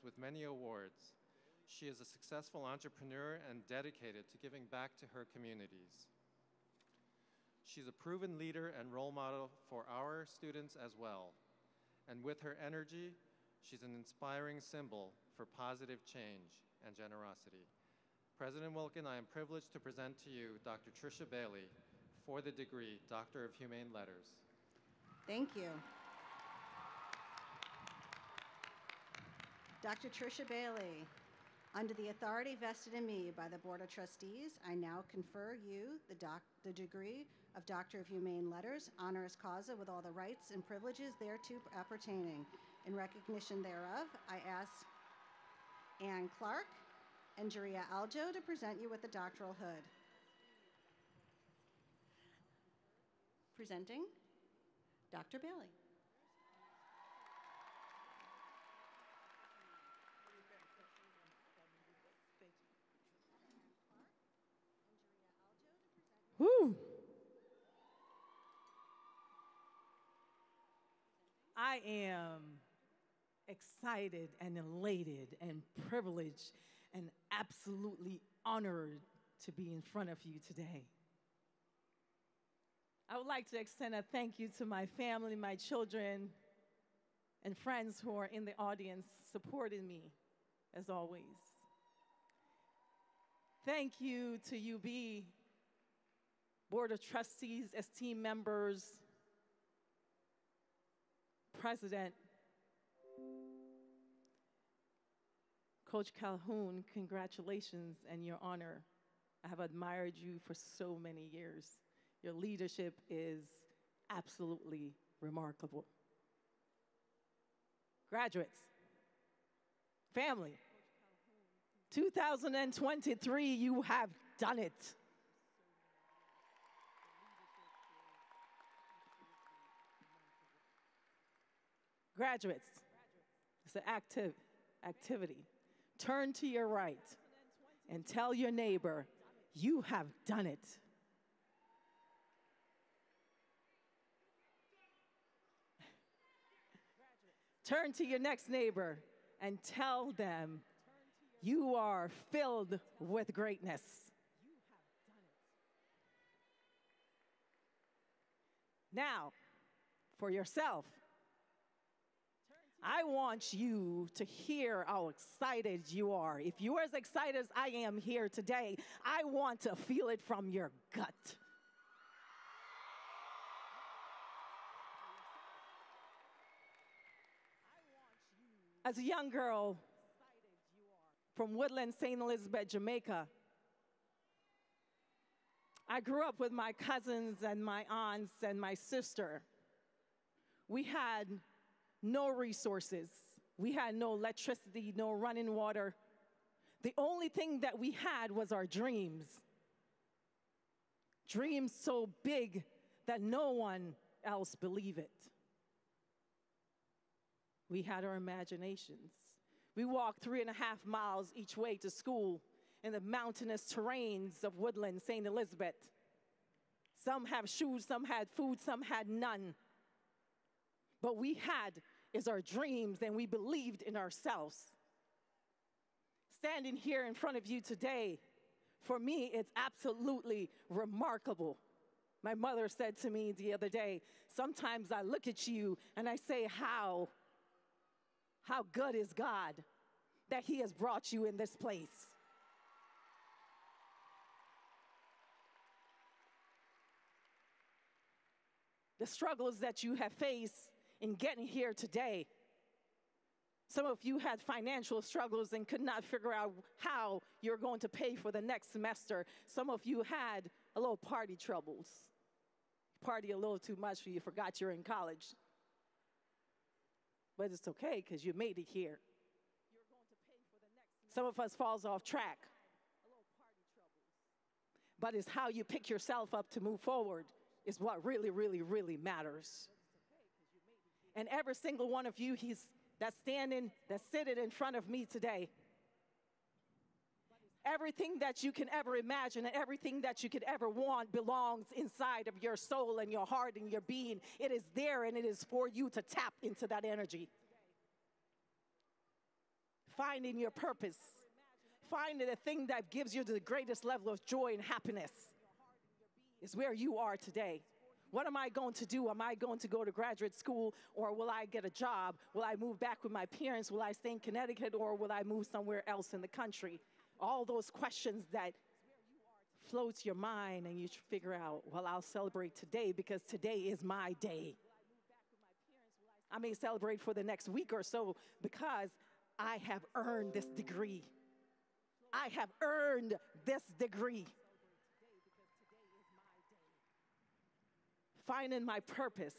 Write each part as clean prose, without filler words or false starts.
with many awards. She is a successful entrepreneur and dedicated to giving back to her communities. She's a proven leader and role model for our students as well. And with her energy, she's an inspiring symbol for positive change and generosity. President Wilkin, I am privileged to present to you Dr. Trisha Bailey for the degree Doctor of Humane Letters. Thank you. Dr. Trisha Bailey, under the authority vested in me by the Board of Trustees, I now confer you the degree of Doctor of Humane Letters, honoris causa, with all the rights and privileges thereto appertaining. In recognition thereof, I ask Ann Clark and Jeria Aljo to present you with the doctoral hood. Presenting Dr. Bailey. Woo! I am excited and elated and privileged and absolutely honored to be in front of you today. I would like to extend a thank you to my family, my children, and friends who are in the audience supporting me, as always. Thank you to UB, Board of Trustees, esteemed members, President, Coach Calhoun, congratulations and your honor. I have admired you for so many years. Your leadership is absolutely remarkable. Graduates, family, 2023, you have done it. Graduates, it's an active activity. Turn to your right and tell your neighbor, you have done it. Turn to your next neighbor and tell them, you are filled with greatness. Now, for yourself, I want you to hear how excited you are. If you're as excited as I am here today, I want to feel it from your gut. As a young girl from Woodland, St. Elizabeth, Jamaica, I grew up with my cousins and my aunts and my sister. We had no resources. We had no electricity, no running water. The only thing that we had was our dreams. Dreams so big that no one else believed it. We had our imaginations. We walked 3.5 miles each way to school in the mountainous terrains of Woodland, St. Elizabeth. Some have shoes, some had food, some had none. But we had is our dreams, and we believed in ourselves. Standing here in front of you today, for me, it's absolutely remarkable. My mother said to me the other day, sometimes I look at you and I say, how good is God that He has brought you in this place? The struggles that you have faced in getting here today. Some of you had financial struggles and could not figure out how you're going to pay for the next semester. Some of you had a little party troubles. Party a little too much, you forgot you're in college. But it's okay because you made it here. Some of us falls off track. But it's how you pick yourself up to move forward is what really, really, really matters. And every single one of you that's sitting in front of me today, everything that you can ever imagine and everything that you could ever want belongs inside of your soul and your heart and your being. It is there, and it is for you to tap into that energy. finding your purpose, finding the thing that gives you the greatest level of joy and happiness is where you are today. What am I going to do? Am I going to go to graduate school, or will I get a job? Will I move back with my parents? Will I stay in Connecticut, or will I move somewhere else in the country? All those questions that floats your mind, and you figure out, well, I'll celebrate today because today is my day. I may celebrate for the next week or so because I have earned this degree. I have earned this degree. Finding my purpose.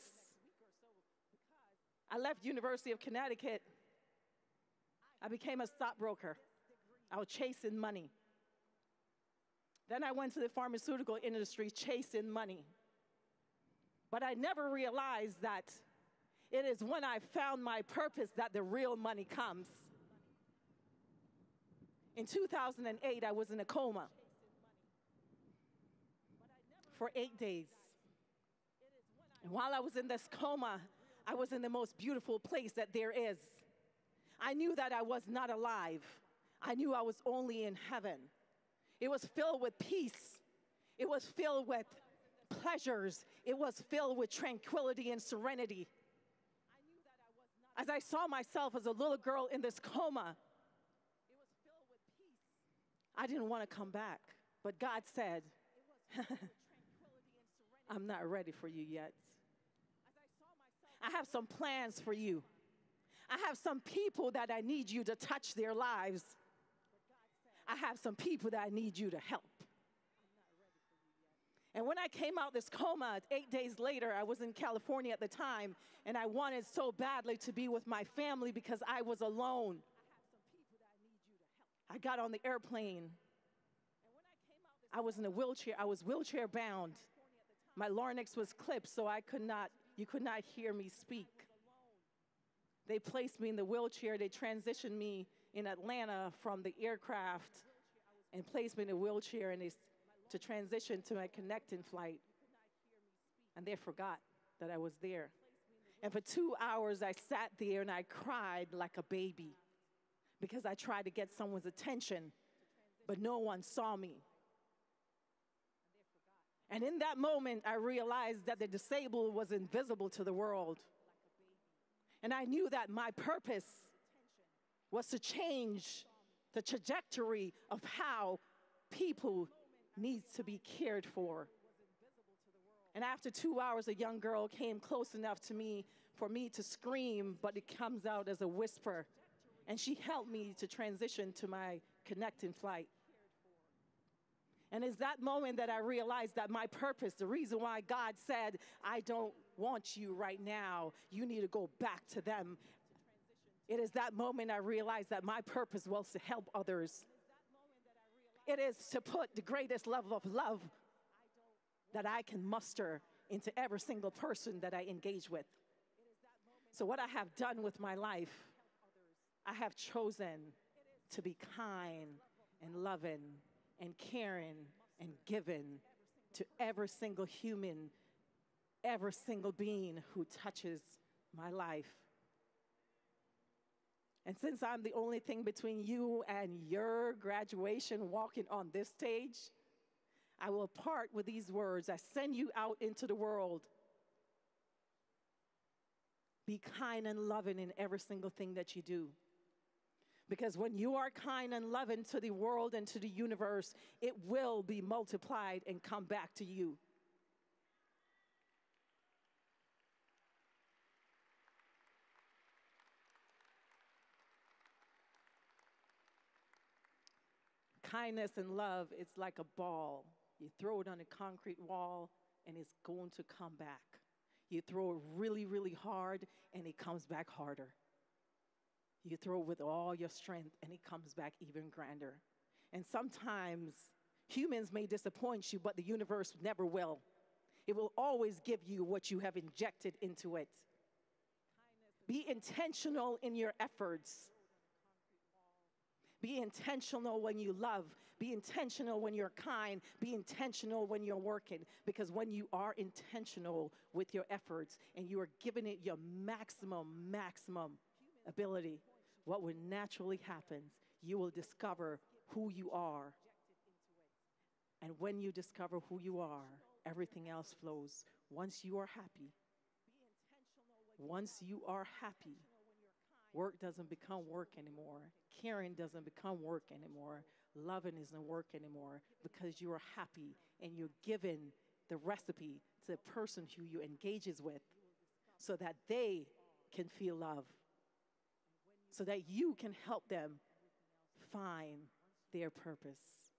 I left University of Connecticut. I became a stockbroker. I was chasing money. Then I went to the pharmaceutical industry chasing money. But I never realized that it is when I found my purpose that the real money comes. In 2008, I was in a coma for 8 days. And while I was in this coma, I was in the most beautiful place that there is. I knew that I was not alive. I knew I was only in heaven. It was filled with peace. It was filled with pleasures. It was filled with tranquility and serenity. As I saw myself as a little girl in this coma, I didn't want to come back. But God said, I'm not ready for you yet. I have some plans for you. I have some people that I need you to touch their lives. I have some people that I need you to help. And when I came out this coma, 8 days later, I was in California at the time, and I wanted so badly to be with my family because I was alone. I got on the airplane. I was in a wheelchair. I was wheelchair bound. My larynx was clipped, so you could not hear me speak. They placed me in the wheelchair. They transitioned me in Atlanta from the aircraft and placed me in a wheelchair to transition to my connecting flight. And they forgot that I was there. And for 2 hours, I sat there and I cried like a baby because I tried to get someone's attention, but no one saw me. And in that moment, I realized that the disabled was invisible to the world. And I knew that my purpose was to change the trajectory of how people need to be cared for. And after 2 hours, a young girl came close enough to me for me to scream, but it comes out as a whisper. And she helped me to transition to my connecting flight. And it's that moment that I realized that my purpose, the reason why God said, I don't want you right now, you need to go back to them. It is that moment I realized that my purpose was to help others. It is to put the greatest level of love that I can muster into every single person that I engage with. So what I have done with my life, I have chosen to be kind and loving and caring and giving to every single human, every single being who touches my life. And since I'm the only thing between you and your graduation walking on this stage, I will part with these words. I send you out into the world. Be kind and loving in every single thing that you do. Because when you are kind and loving to the world and to the universe, it will be multiplied and come back to you. Kindness and love, it's like a ball. You throw it on a concrete wall, and it's going to come back. You throw it really, really hard, and it comes back harder. You throw it with all your strength, and it comes back even grander. And sometimes humans may disappoint you, but the universe never will. It will always give you what you have injected into it. Be intentional in your efforts. Be intentional when you love. Be intentional when you're kind. Be intentional when you're working. Because when you are intentional with your efforts and you are giving it your maximum ability, what will naturally happen, you will discover who you are. And when you discover who you are, everything else flows. Once you are happy, work doesn't become work anymore. Caring doesn't become work anymore. Loving isn't work anymore, because you are happy and you're given the recipe to the person who you engages with so that they can feel love, so that you can help them find their purpose.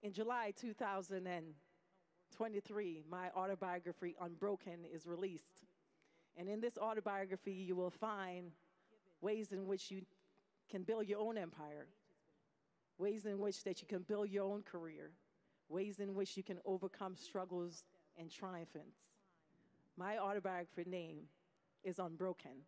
In July 2023, my autobiography, Unbroken, is released. And in this autobiography, you will find ways in which you can build your own empire, ways in which that you can build your own career, ways in which you can overcome struggles and triumphs. My autobiography name is Unbroken.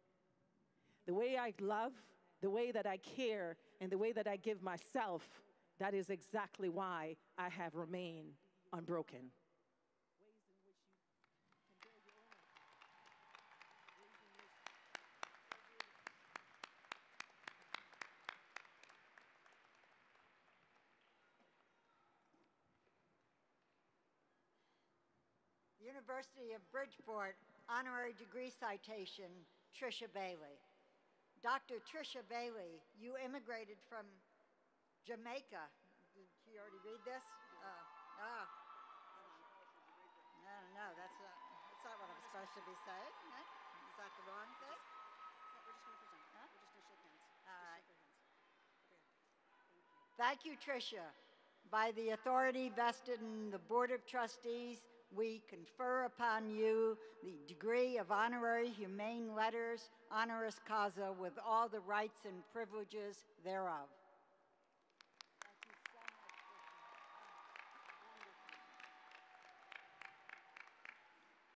The way I love, the way that I care, and the way that I give myself, that is exactly why I have remained unbroken. University of Bridgeport honorary degree citation, Trisha Bailey. Dr. Trisha Bailey, you immigrated from Jamaica. Did she already read this? No, that's not what I'm supposed to be saying. Right? Is that the wrong thing? We're just going to present. Huh? We're just going to shake hands. All right. Just shake your hands. Thank you, Trisha. By the authority vested in the Board of Trustees, we confer upon you the degree of Honorary Humane Letters, honoris causa, with all the rights and privileges thereof.